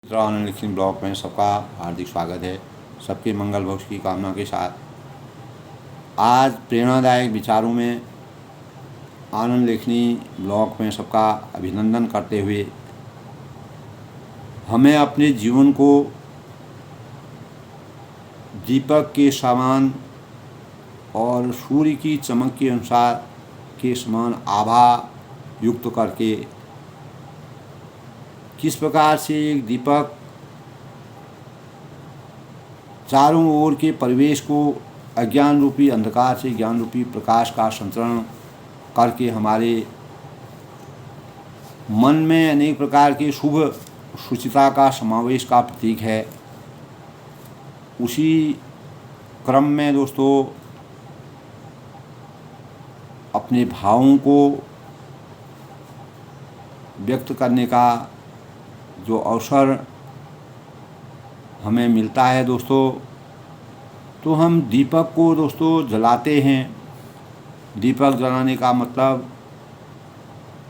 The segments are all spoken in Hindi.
आनंद लेखनी ब्लॉग में सबका हार्दिक स्वागत है। सबके मंगल भविष्य की कामना के साथ आज प्रेरणादायक विचारों में आनंद लेखनी ब्लॉग में सबका अभिनंदन करते हुए हमें अपने जीवन को दीपक के समान और सूर्य की चमक के अनुसार के समान आभा युक्त करके किस प्रकार से एक दीपक चारों ओर के परिवेश को अज्ञान रूपी अंधकार से ज्ञान रूपी प्रकाश का संचरण करके हमारे मन में अनेक प्रकार के शुभ सूचिता का समावेश का प्रतीक है। उसी क्रम में दोस्तों अपने भावों को व्यक्त करने का जो अवसर हमें मिलता है दोस्तों, तो हम दीपक को दोस्तों जलाते हैं। दीपक जलाने का मतलब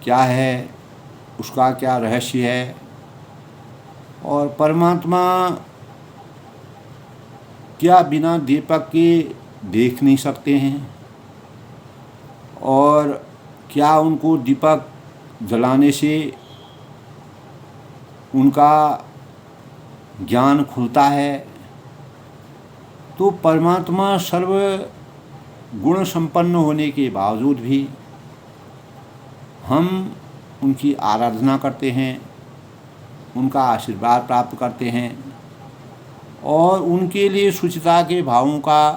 क्या है, उसका क्या रहस्य है, और परमात्मा क्या बिना दीपक के देख नहीं सकते हैं, और क्या उनको दीपक जलाने से उनका ज्ञान खुलता है। तो परमात्मा सर्व गुण संपन्न होने के बावजूद भी हम उनकी आराधना करते हैं, उनका आशीर्वाद प्राप्त करते हैं और उनके लिए शुचिता के भावों का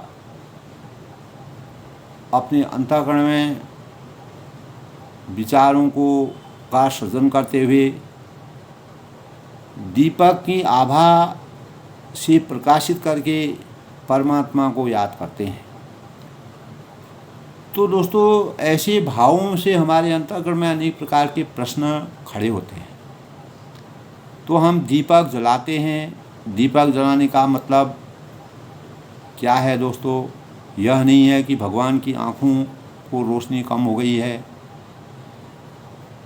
अपने अंतःकरण में विचारों को का सृजन करते हुए दीपक की आभा से प्रकाशित करके परमात्मा को याद करते हैं। तो दोस्तों ऐसे भावों से हमारे अंतःकरण में अनेक प्रकार के प्रश्न खड़े होते हैं। तो हम दीपक जलाते हैं। दीपक जलाने का मतलब क्या है दोस्तों? यह नहीं है कि भगवान की आँखों को रोशनी कम हो गई है।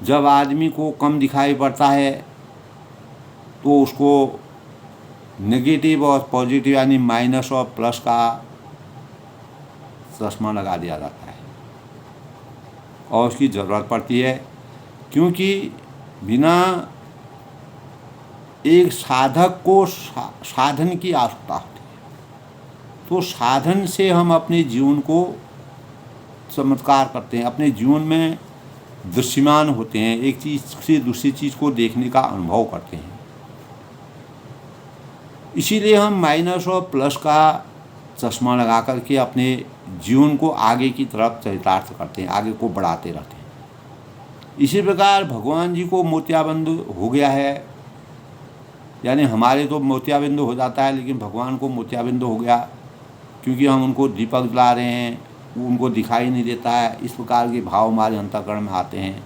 जब आदमी को कम दिखाई पड़ता है तो उसको नेगेटिव और पॉजिटिव यानी माइनस और प्लस का चश्मा लगा दिया जाता है और उसकी ज़रूरत पड़ती है, क्योंकि बिना एक साधक को साधन की आवश्यकता होती है। तो साधन से हम अपने जीवन को चमत्कार करते हैं, अपने जीवन में दृश्यमान होते हैं, एक चीज़ से दूसरी चीज़ को देखने का अनुभव करते हैं। इसीलिए हम माइनस और प्लस का चश्मा लगा करके अपने जीवन को आगे की तरफ चरितार्थ करते हैं, आगे को बढ़ाते रहते हैं। इसी प्रकार भगवान जी को मोतियाबिंद हो गया है, यानी हमारे तो मोतियाबिंद हो जाता है, लेकिन भगवान को मोतियाबिंद हो गया क्योंकि हम उनको दीपक जला रहे हैं, उनको दिखाई नहीं देता है। इस प्रकार के भाव हमारे अंतःकरण में आते हैं।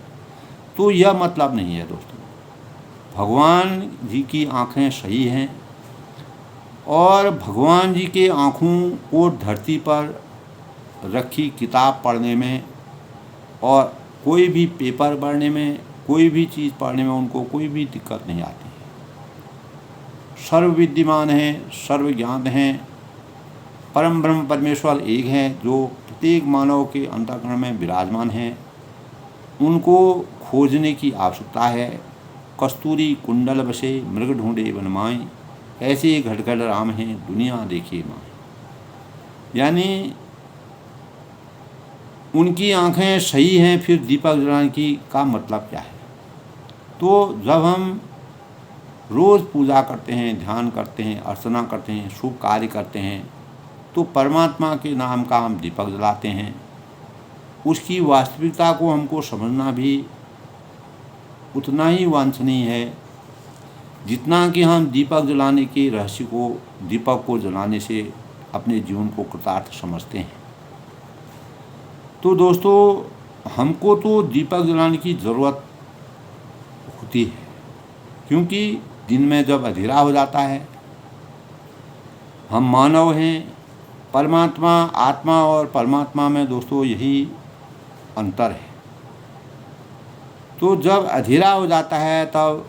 तो यह मतलब नहीं है दोस्तों, भगवान जी की आँखें सही हैं और भगवान जी के आँखों को धरती पर रखी किताब पढ़ने में और कोई भी पेपर पढ़ने में, कोई भी चीज़ पढ़ने में उनको कोई भी दिक्कत नहीं आती है। सर्व विद्यमान हैं, सर्व ज्ञान हैं, परम ब्रह्म परमेश्वर एक हैं जो प्रत्येक मानव के अंतःकरण में विराजमान हैं। उनको खोजने की आवश्यकता है। कस्तूरी कुंडल बसे मृग ढूंढे वनमाई, ऐसे घटघट राम हैं दुनिया देखिए माँ। यानी उनकी आँखें सही हैं, फिर दीपक जलाने की का मतलब क्या है? तो जब हम रोज़ पूजा करते हैं, ध्यान करते हैं, अर्चना करते हैं, शुभ कार्य करते हैं, तो परमात्मा के नाम का हम दीपक जलाते हैं। उसकी वास्तविकता को हमको समझना भी उतना ही वांछनीय है जितना कि हम दीपक जलाने के रहस्य को, दीपक को जलाने से अपने जीवन को कृतार्थ समझते हैं। तो दोस्तों हमको तो दीपक जलाने की ज़रूरत होती है, क्योंकि दिन में जब अंधेरा हो जाता है, हम मानव हैं, परमात्मा आत्मा और परमात्मा में दोस्तों यही अंतर है। तो जब अंधेरा हो जाता है तब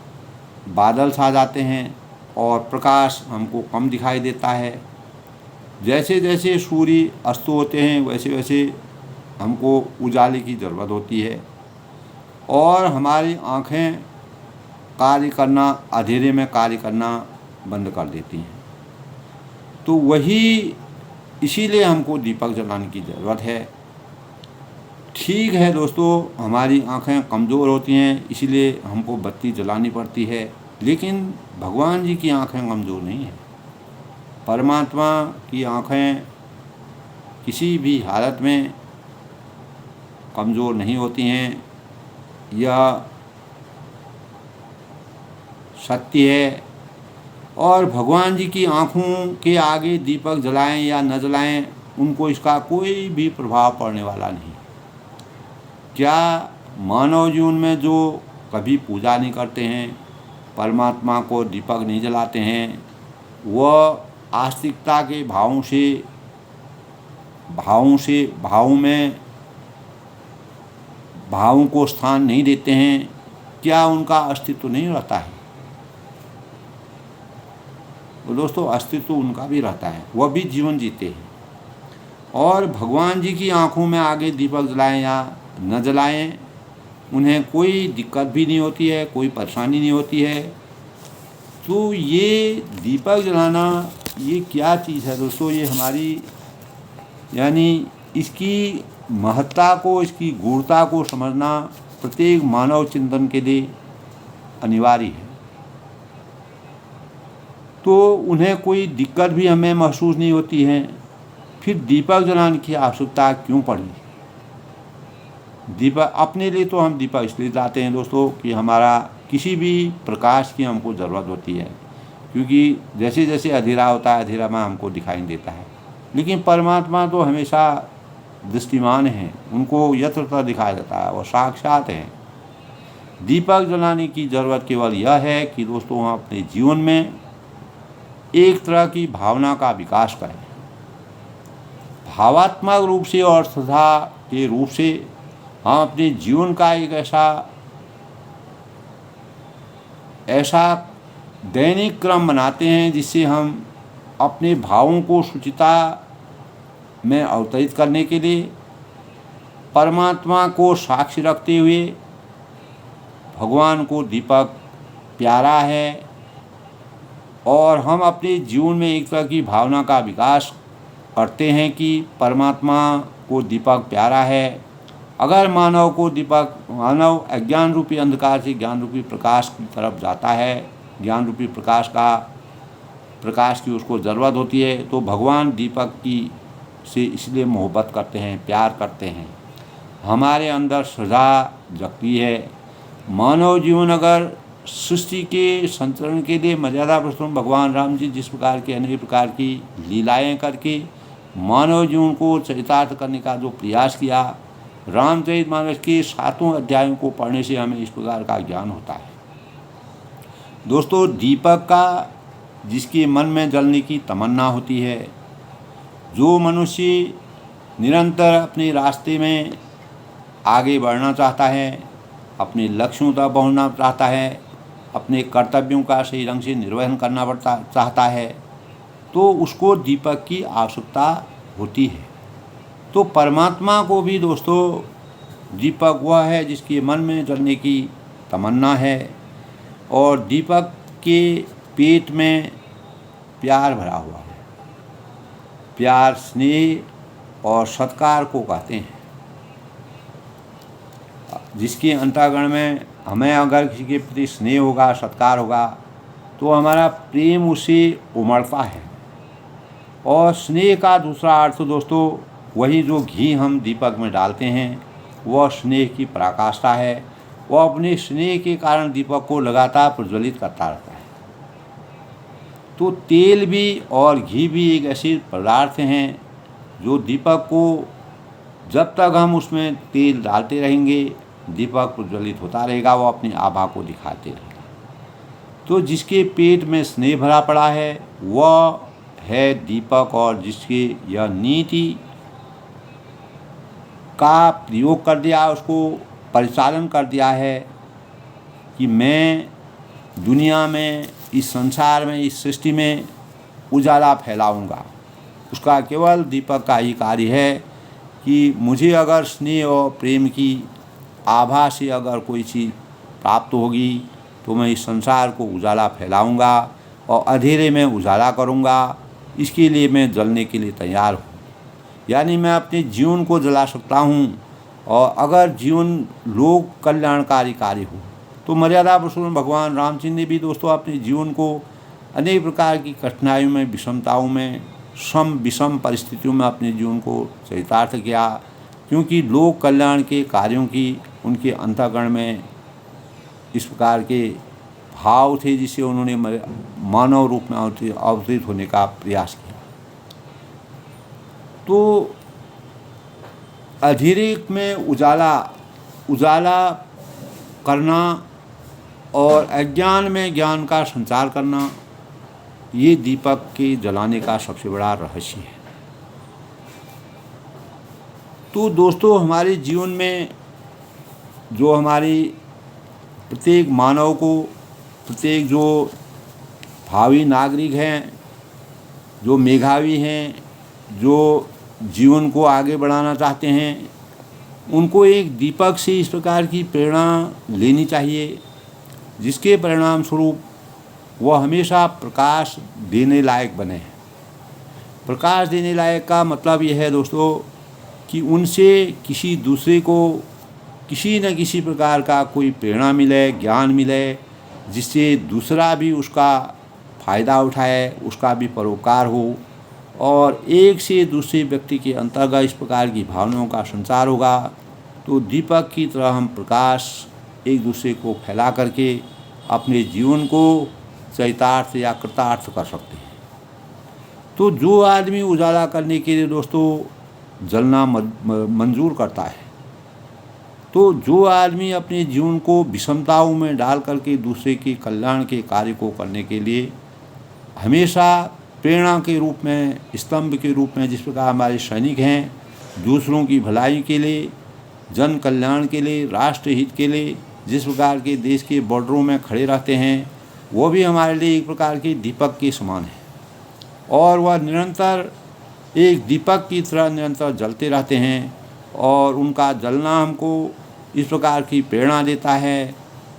बादल छा जाते हैं, और प्रकाश हमको कम दिखाई देता है। जैसे जैसे सूर्य अस्त होते हैं वैसे वैसे हमको उजाले की ज़रूरत होती है और हमारी आँखें कार्य करना, अंधेरे में कार्य करना बंद कर देती हैं। तो वही इसीलिए हमको दीपक जलाने की ज़रूरत है। ठीक है दोस्तों, हमारी आँखें कमज़ोर होती हैं इसीलिए हमको बत्ती जलानी पड़ती है, लेकिन भगवान जी की आँखें कमज़ोर नहीं हैं। परमात्मा की आँखें किसी भी हालत में कमज़ोर नहीं होती हैं। यह सत्य है। और भगवान जी की आँखों के आगे दीपक जलाएं या न जलाएं, उनको इसका कोई भी प्रभाव पड़ने वाला नहीं। क्या मानव जीवन में जो कभी पूजा नहीं करते हैं, परमात्मा को दीपक नहीं जलाते हैं, वह आस्तिकता के भावों को स्थान नहीं देते हैं, क्या उनका अस्तित्व नहीं रहता है? तो दोस्तों, अस्तित्व उनका भी रहता है, वह भी जीवन जीते हैं। और भगवान जी की आँखों में आगे दीपक जलाएं या न जलाएं, उन्हें कोई दिक्कत भी नहीं होती है, कोई परेशानी नहीं होती है। तो ये दीपक जलाना ये क्या चीज़ है दोस्तों? ये हमारी यानी इसकी महत्ता को, इसकी गूढ़ता को समझना प्रत्येक मानव चिंतन के लिए अनिवार्य है। तो उन्हें कोई दिक्कत भी हमें महसूस नहीं होती है, फिर दीपक जलाने की आवश्यकता क्यों पड़ी? दीपक अपने लिए तो हम दीपक इसलिए जलाते हैं दोस्तों कि हमारा किसी भी प्रकाश की हमको ज़रूरत होती है, क्योंकि जैसे जैसे अंधेरा होता है अंधेरा में हमको दिखाई देता है। लेकिन परमात्मा तो हमेशा दृष्टिमान हैं, उनको यथार्थ दिखाया जाता है, वो साक्षात हैं। दीपक जलाने की ज़रूरत केवल यह है कि दोस्तों हम अपने जीवन में एक तरह की भावना का विकास करें। भावात्मक रूप से और श्रद्धा के रूप से हम अपने जीवन का एक ऐसा दैनिक क्रम बनाते हैं जिससे हम अपने भावों को शुचिता में अवतरित करने के लिए परमात्मा को साक्षी रखते हुए भगवान को दीपक प्यारा है और हम अपने जीवन में एक तरह की भावना का विकास करते हैं कि परमात्मा को दीपक प्यारा है। अगर मानव अज्ञान रूपी अंधकार से ज्ञान रूपी प्रकाश की तरफ जाता है, ज्ञान रूपी प्रकाश की उसको ज़रूरत होती है, तो भगवान दीपक की से इसलिए मोहब्बत करते हैं, प्यार करते हैं। हमारे अंदर श्रद्धा जगती है। मानव जीवन अगर सृष्टि के संतरण के लिए मर्यादा पुरुषोत्तम भगवान राम जी जिस प्रकार की अनेक प्रकार की लीलाएं करके मानव जीवन को चरितार्थ करने का जो प्रयास किया, रामचरितमानस के 7 अध्यायों को पढ़ने से हमें इस प्रकार का ज्ञान होता है। दोस्तों, दीपक का जिसके मन में जलने की तमन्ना होती है, जो मनुष्य निरंतर अपने रास्ते में आगे बढ़ना चाहता है, अपने लक्ष्यों तक पहुँचना चाहता है, अपने कर्तव्यों का सही ढंग से निर्वहन करना चाहता है, तो उसको दीपक की आवश्यकता होती है। तो परमात्मा को भी दोस्तों दीपक वह है जिसके मन में जलने की तमन्ना है और दीपक के पेट में प्यार भरा हुआ है। प्यार, स्नेह और सत्कार को कहते हैं। जिसके अंतःकरण में हमें अगर किसी के प्रति स्नेह होगा, सत्कार होगा, तो हमारा प्रेम उससे उमड़ता है। और स्नेह का दूसरा अर्थ दोस्तों वही जो घी हम दीपक में डालते हैं, वह स्नेह की पराकाष्ठा है। वह अपने स्नेह के कारण दीपक को लगातार प्रज्वलित करता रहता है। तो तेल भी और घी भी एक ऐसे पदार्थ हैं जो दीपक को, जब तक हम उसमें तेल डालते रहेंगे, दीपक प्रज्वलित होता रहेगा, वो अपनी आभा को दिखाते रहेगा। तो जिसके पेट में स्नेह भरा पड़ा है वह है दीपक, और जिसके यह नीति का प्रयोग कर दिया, उसको परिचालन कर दिया है कि मैं दुनिया में इस संसार में, इस सृष्टि में उजाला फैलाऊंगा। उसका केवल दीपक का ही कार्य है कि मुझे अगर स्नेह और प्रेम की आभा से अगर कोई चीज़ प्राप्त होगी तो मैं इस संसार को उजाला फैलाऊंगा और अंधेरे में उजाला करूंगा। इसके लिए मैं जलने के लिए तैयार हूँ। यानी मैं अपने जीवन को जला सकता हूँ। और अगर जीवन लोक कल्याणकारी कार्य हो तो मर्यादा पुरुषोत्तम भगवान रामचंद्र ने भी दोस्तों अपने जीवन को अनेक प्रकार की कठिनाइयों में, विषमताओं में, विषम परिस्थितियों में अपने जीवन को चरितार्थ किया, क्योंकि लोक कल्याण के कार्यों की उनके अंतःकरण में इस प्रकार के भाव थे जिसे उन्होंने मानव रूप में अवतरित होने का प्रयास किया। तो अंधेरे में उजाला करना और अज्ञान में ज्ञान का संचार करना, ये दीपक के जलाने का सबसे बड़ा रहस्य है। तो दोस्तों हमारे जीवन में जो हमारी प्रत्येक मानव को, प्रत्येक जो भावी नागरिक हैं, जो मेधावी हैं, जो जीवन को आगे बढ़ाना चाहते हैं, उनको एक दीपक से इस प्रकार की प्रेरणा लेनी चाहिए जिसके परिणाम स्वरूप वह हमेशा प्रकाश देने लायक बने। प्रकाश देने लायक का मतलब यह है दोस्तों कि उनसे किसी दूसरे को किसी न किसी प्रकार का कोई प्रेरणा मिले, ज्ञान मिले, जिससे दूसरा भी उसका फ़ायदा उठाए, उसका भी परोपकार हो और एक से दूसरे व्यक्ति के अंतर्गत इस प्रकार की भावनाओं का संचार होगा। तो दीपक की तरह हम प्रकाश एक दूसरे को फैला करके अपने जीवन को चरितार्थ या कृतार्थ कर सकते हैं। तो जो आदमी उजाला करने के लिए दोस्तों जलना मंजूर करता है, तो जो आदमी अपने जीवन को विषमताओं में डाल करके दूसरे के कल्याण के कार्य को करने के लिए हमेशा प्रेरणा के रूप में, स्तंभ के रूप में, जिस प्रकार हमारे सैनिक हैं, दूसरों की भलाई के लिए, जन कल्याण के लिए, राष्ट्र हित के लिए जिस प्रकार के देश के बॉर्डरों में खड़े रहते हैं, वो भी हमारे लिए एक प्रकार के दीपक के समान है। और वह निरंतर एक दीपक की तरह निरंतर जलते रहते हैं और उनका जलना हमको इस प्रकार की प्रेरणा देता है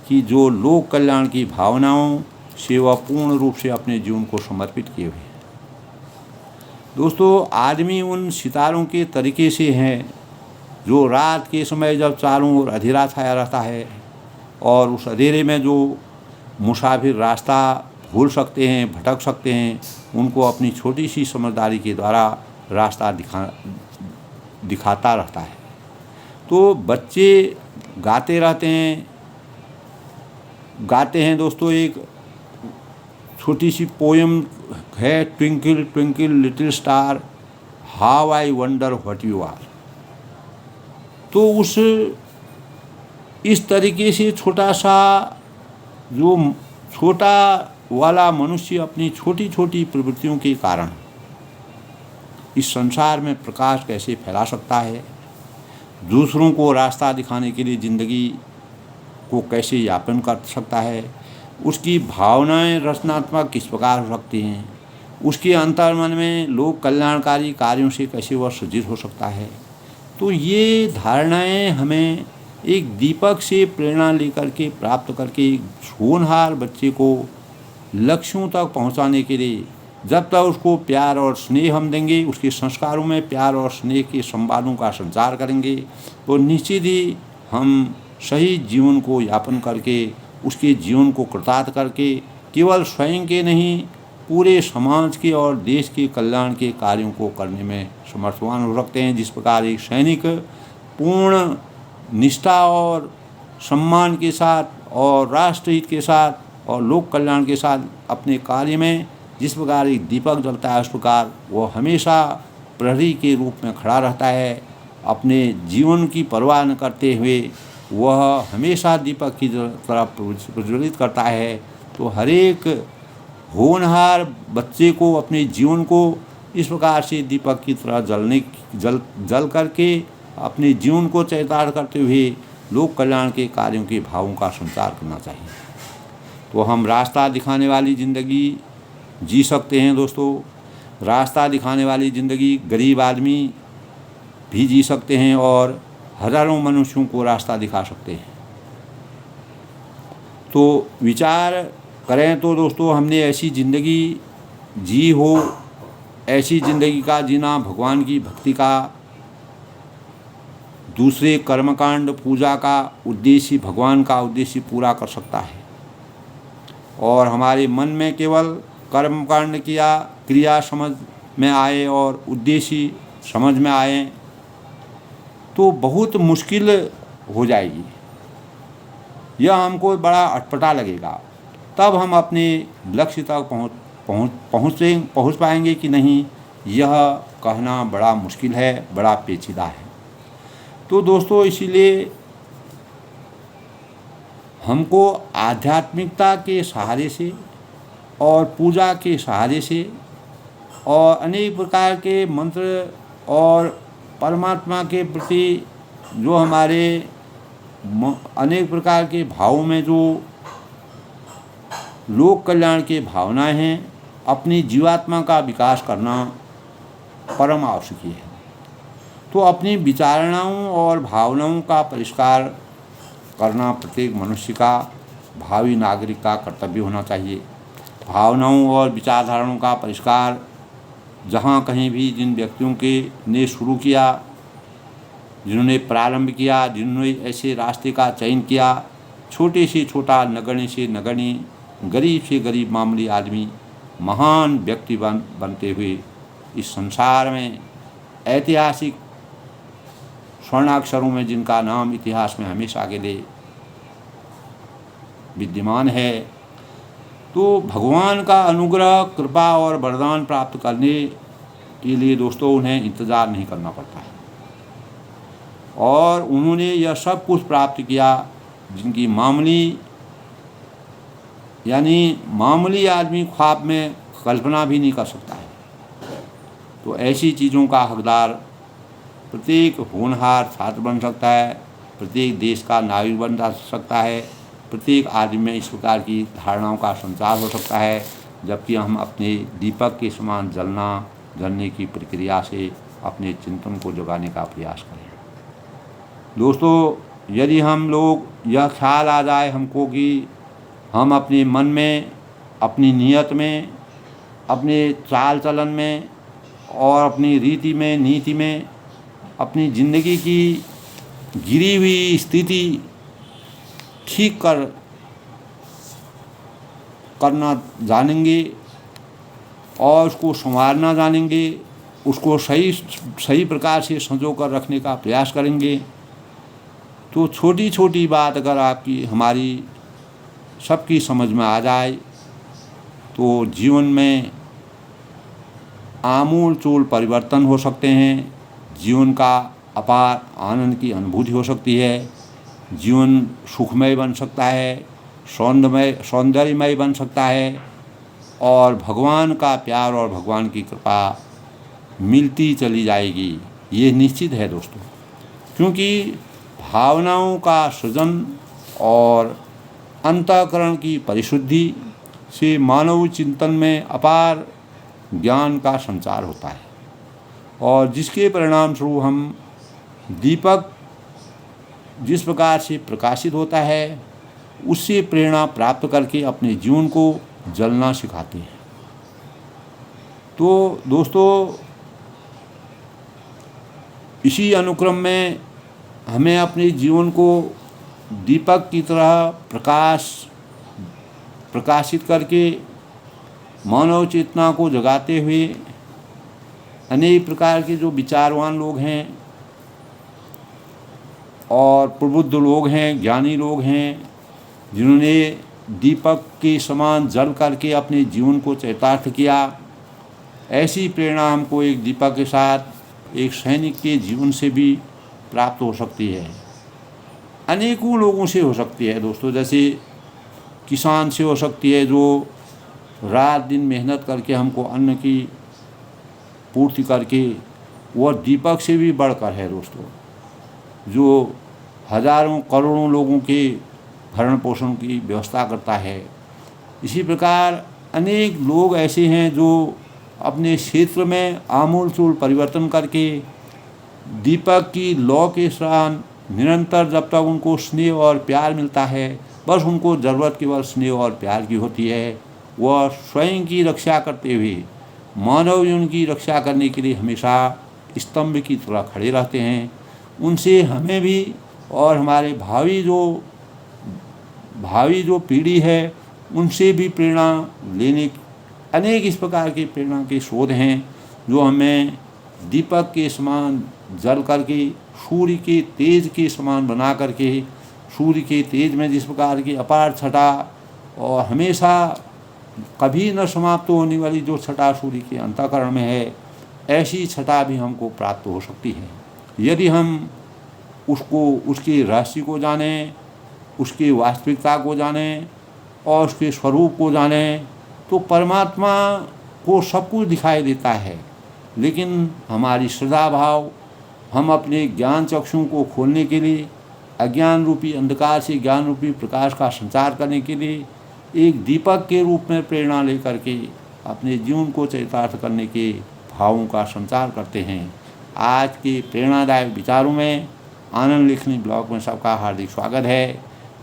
कि जो लोक कल्याण की भावनाओं से वह पूर्ण रूप से अपने जीवन को समर्पित किए हुए हैं। दोस्तों आदमी उन सितारों के तरीके से है जो रात के समय जब चारों ओर अंधेरा छाया रहता है और उस अंधेरे में जो मुसाफिर रास्ता भूल सकते हैं, भटक सकते हैं, उनको अपनी छोटी सी समझदारी के द्वारा रास्ता दिखाता रहता है। तो बच्चे गाते हैं दोस्तों। एक छोटी सी पोएम है, twinkle twinkle little star how I wonder what you are. तो इस तरीके से छोटा वाला मनुष्य अपनी छोटी छोटी प्रवृत्तियों के कारण इस संसार में प्रकाश कैसे फैला सकता है, दूसरों को रास्ता दिखाने के लिए ज़िंदगी को कैसे यापन कर सकता है, उसकी भावनाएं रचनात्मक किस प्रकार हो सकती हैं, उसके अंतर्मन में लोक कल्याणकारी कार्यों से कैसे वह सज्जित हो सकता है। तो ये धारणाएं हमें एक दीपक से प्रेरणा लेकर के प्राप्त करके एक होनहार बच्चे को लक्ष्यों तक पहुंचाने के लिए जब तक उसको प्यार और स्नेह हम देंगे, उसके संस्कारों में प्यार और स्नेह के संवादों का संचार करेंगे, तो निश्चित ही हम सही जीवन को यापन करके उसके जीवन को कृतार्थ करके केवल स्वयं के नहीं पूरे समाज के और देश के कल्याण के कार्यों को करने में समर्थवान हो सकते हैं। जिस प्रकार एक सैनिक पूर्ण निष्ठा और सम्मान के साथ और राष्ट्रहित के साथ और लोक कल्याण के साथ अपने कार्य में जिस प्रकार एक दीपक जलता है, उस प्रकार वो हमेशा प्रहरी के रूप में खड़ा रहता है। अपने जीवन की परवाह न करते हुए वह हमेशा दीपक की तरफ प्रज्वलित करता है। तो हर एक होनहार बच्चे को अपने जीवन को इस प्रकार से दीपक की तरह जल करके अपने जीवन को चरितार्थ करते हुए लोक कल्याण के कार्यों के भावों का संचार करना चाहिए। तो हम रास्ता दिखाने वाली ज़िंदगी जी सकते हैं दोस्तों। रास्ता दिखाने वाली ज़िंदगी गरीब आदमी भी जी सकते हैं और हज़ारों मनुष्यों को रास्ता दिखा सकते हैं। तो विचार करें तो दोस्तों, हमने ऐसी ज़िंदगी जी हो, ऐसी ज़िंदगी का जीना भगवान की भक्ति का, दूसरे कर्मकांड पूजा का उद्देश्य, भगवान का उद्देश्य पूरा कर सकता है। और हमारे मन में केवल कर्मकांड किया क्रिया समझ में आए और उद्देश्य समझ में आए तो बहुत मुश्किल हो जाएगी। यह हमको बड़ा अटपटा लगेगा। तब हम अपने लक्ष्य तक पहुँच पाएंगे कि नहीं, यह कहना बड़ा मुश्किल है, बड़ा पेचीदा है। तो दोस्तों, इसीलिए हमको आध्यात्मिकता के सहारे से और पूजा के सहारे से और अनेक प्रकार के मंत्र और परमात्मा के प्रति जो हमारे अनेक प्रकार के भावों में जो लोक कल्याण की भावनाएं हैं, अपनी जीवात्मा का विकास करना परम आवश्यक है। तो अपनी विचारणाओं और भावनाओं का परिष्कार करना प्रत्येक मनुष्य का, भावी नागरिक का कर्तव्य होना चाहिए। भावनाओं और विचारधाराओं का परिष्कार जहाँ कहीं भी जिन व्यक्तियों के ने शुरू किया, जिन्होंने प्रारंभ किया, जिन्होंने ऐसे रास्ते का चयन किया, छोटे से छोटा, नगण्य से नगण्य, गरीब से गरीब मामूली आदमी महान व्यक्ति बनते हुए इस संसार में ऐतिहासिक स्वर्णाक्षरों में जिनका नाम इतिहास में हमेशा के लिए विद्यमान है, तो भगवान का अनुग्रह, कृपा और वरदान प्राप्त करने के लिए दोस्तों उन्हें इंतज़ार नहीं करना पड़ता है। और उन्होंने यह सब कुछ प्राप्त किया जिनकी मामूली आदमी ख्वाब में कल्पना भी नहीं कर सकता है। तो ऐसी चीज़ों का हकदार प्रत्येक होनहार छात्र बन सकता है, प्रत्येक देश का नागरिक बन सकता है, प्रत्येक आदमी में इस प्रकार की धारणाओं का संचार हो सकता है, जबकि हम अपने दीपक के समान जलने की प्रक्रिया से अपने चिंतन को जगाने का प्रयास करें। दोस्तों, यदि हम लोग यह ख्याल आ जाए हमको कि हम अपने मन में, अपनी नीयत में, अपने चाल चलन में और अपनी रीति में, नीति में अपनी ज़िंदगी की गिरी हुई स्थिति ठीक करना जानेंगे और उसको संवारना जानेंगे, उसको सही प्रकार से संजो कर रखने का प्रयास करेंगे, तो छोटी छोटी बात अगर हमारी सबकी समझ में आ जाए तो जीवन में आमूल चूल परिवर्तन हो सकते हैं। जीवन का अपार आनंद की अनुभूति हो सकती है। जीवन सुखमय बन सकता है, सौंदर्यमय बन सकता है और भगवान का प्यार और भगवान की कृपा मिलती चली जाएगी। ये निश्चित है दोस्तों, क्योंकि भावनाओं का सृजन और अंतःकरण की परिशुद्धि से मानव चिंतन में अपार ज्ञान का संचार होता है और जिसके परिणाम स्वरूप हम दीपक जिस प्रकार से प्रकाशित होता है उससे प्रेरणा प्राप्त करके अपने जीवन को जलना सिखाते हैं। तो दोस्तों, इसी अनुक्रम में हमें अपने जीवन को दीपक की तरह प्रकाशित करके मानव चेतना को जगाते हुए अनेक प्रकार के जो विचारवान लोग हैं और प्रबुद्ध लोग हैं, ज्ञानी लोग हैं, जिन्होंने दीपक के समान जल करके अपने जीवन को चरितार्थ किया, ऐसी प्रेरणा हमको एक दीपक के साथ एक सैनिक के जीवन से भी प्राप्त हो सकती है। अनेकों लोगों से हो सकती है दोस्तों, जैसे किसान से हो सकती है जो रात दिन मेहनत करके हमको अन्न की पूर्ति करके, वह दीपक से भी बढ़कर है दोस्तों, जो हजारों करोड़ों लोगों के भरण पोषण की व्यवस्था करता है। इसी प्रकार अनेक लोग ऐसे हैं जो अपने क्षेत्र में आमूल-चूल परिवर्तन करके दीपक की लौ के समान निरंतर जब तक उनको स्नेह और प्यार मिलता है, बस उनको ज़रूरत केवल स्नेह और प्यार की होती है। वह स्वयं की रक्षा करते हुए मानव जीवन की रक्षा करने के लिए हमेशा स्तंभ की तरह खड़े रहते हैं। उनसे हमें भी और हमारे भावी जो पीढ़ी है उनसे भी प्रेरणा लेने, अनेक इस प्रकार के प्रेरणा के स्रोत हैं जो हमें दीपक के समान जल करके, सूर्य के तेज के समान बना करके, सूर्य के तेज में जिस प्रकार की अपार छटा और हमेशा कभी न समाप्त होने वाली जो छटा सूर्य के अंतःकरण में है, ऐसी छटा भी हमको प्राप्त हो सकती है यदि हम उसको, उसके रहस्य को जानें, उसकी वास्तविकता को जानें और उसके स्वरूप को जानें। तो परमात्मा को सब कुछ दिखाई देता है, लेकिन हमारी श्रद्धा भाव, हम अपने ज्ञान चक्षु को खोलने के लिए, अज्ञान रूपी अंधकार से ज्ञान रूपी प्रकाश का संचार करने के लिए एक दीपक के रूप में प्रेरणा लेकर के अपने जीवन को चरितार्थ करने के भावों का संचार करते हैं। आज के प्रेरणादायक विचारों में आनंद लेखनी ब्लॉग में सबका हार्दिक स्वागत है।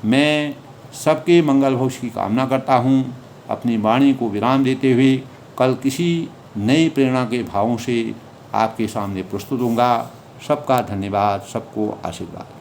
मैं सबके मंगल भविष्य की कामना करता हूँ। अपनी वाणी को विराम देते हुए कल किसी नई प्रेरणा के भावों से आपके सामने प्रस्तुत होऊंगा। सबका धन्यवाद, सबको आशीर्वाद।